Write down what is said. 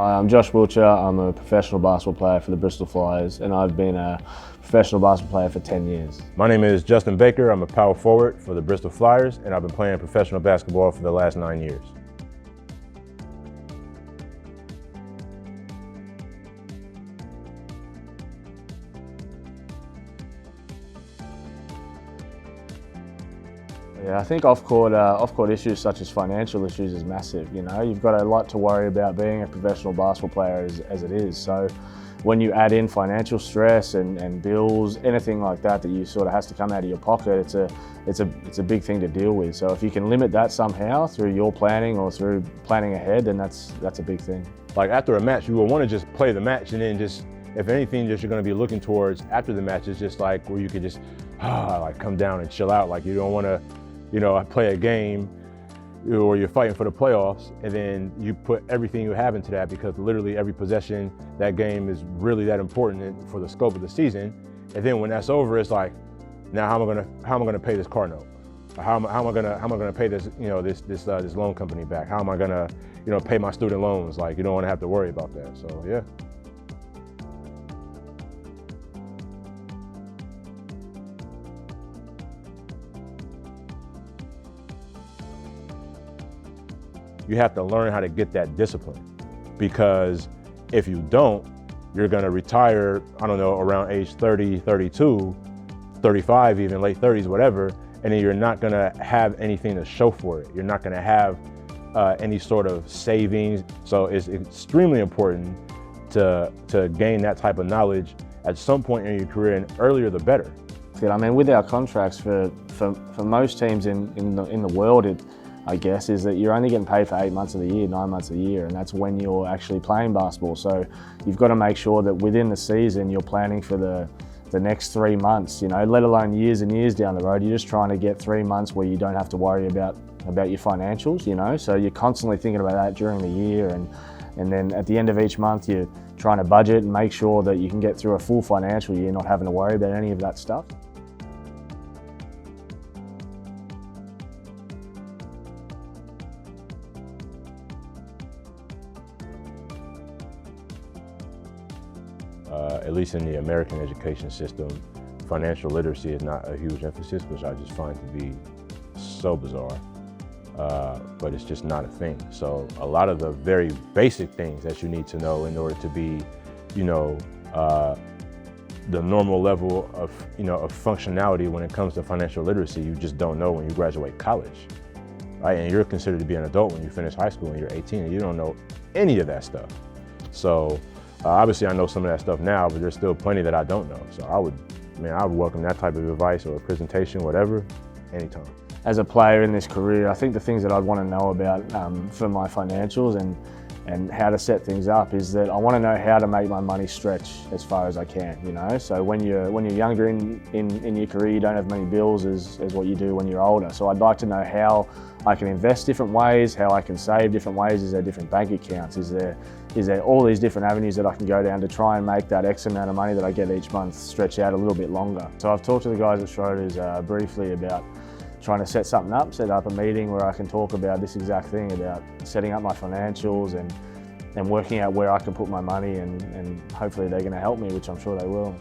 Hi, I'm Josh Wiltshire. I'm a professional basketball player for the Bristol Flyers, and I've been a professional basketball player for 10 years. My name is Justin Baker. I'm a power forward for the Bristol Flyers, and I've been playing professional basketball for the last 9 years. Yeah, I think off-court issues such as financial issues is massive. You know, you've got a lot to worry about being a professional basketball player as it is. So when you add in financial stress and bills, anything like that you sort of has to come out of your pocket, it's a big thing to deal with. So if you can limit that somehow through your planning or through planning ahead, then that's a big thing. Like after a match, you will want to just play the match, and then just, if anything, just you're going to be looking towards after the match is just like where you could just like come down and chill out. Like you don't want to, you know, play a game or you're fighting for the playoffs and then you put everything you have into that, because literally every possession, that game is really that important for the scope of the season. And then when that's over, it's like, now how am I gonna pay this car note? How am I gonna pay this, you know, this loan company back? How am I gonna, you know, pay my student loans? Like, you don't want to have to worry about that. So yeah. You have to learn how to get that discipline, because if you don't, you're gonna retire, I don't know, around age 30, 32, 35, even late 30s, whatever, and then you're not gonna have anything to show for it. You're not gonna have any sort of savings. So it's extremely important to gain that type of knowledge at some point in your career, and earlier the better. I mean, with our contracts for most teams in the world, I guess, is that you're only getting paid for 8 months of the year, 9 months of the year, and that's when you're actually playing basketball. So you've got to make sure that within the season you're planning for the next 3 months, you know, let alone years and years down the road. You're just trying to get 3 months where you don't have to worry about your financials, you know. So you're constantly thinking about that during the year, and then at the end of each month you're trying to budget and make sure that you can get through a full financial year not having to worry about any of that stuff. At least in the American education system, financial literacy is not a huge emphasis, which I just find to be so bizarre. But it's just not a thing. So a lot of the very basic things that you need to know in order to be, you know, the normal level of, you know, of functionality when it comes to financial literacy, you just don't know when you graduate college, right? And you're considered to be an adult when you finish high school and you're 18, and you don't know any of that stuff. So obviously I know some of that stuff now, but there's still plenty that I don't know. So I would welcome that type of advice or a presentation, whatever, anytime. As a player in this career, I think the things that I'd want to know about for my financials and how to set things up is that I want to know how to make my money stretch as far as I can, you know. So when you're younger in your career, you don't have many bills as what you do when you're older. So I'd like to know how I can invest different ways, how I can save different ways. Is there different bank accounts? Is there all these different avenues that I can go down to try and make that X amount of money that I get each month stretch out a little bit longer? So I've talked to the guys at Schroders briefly about trying to set something up, set up a meeting where I can talk about this exact thing, about setting up my financials and working out where I can put my money, and hopefully they're going to help me, which I'm sure they will.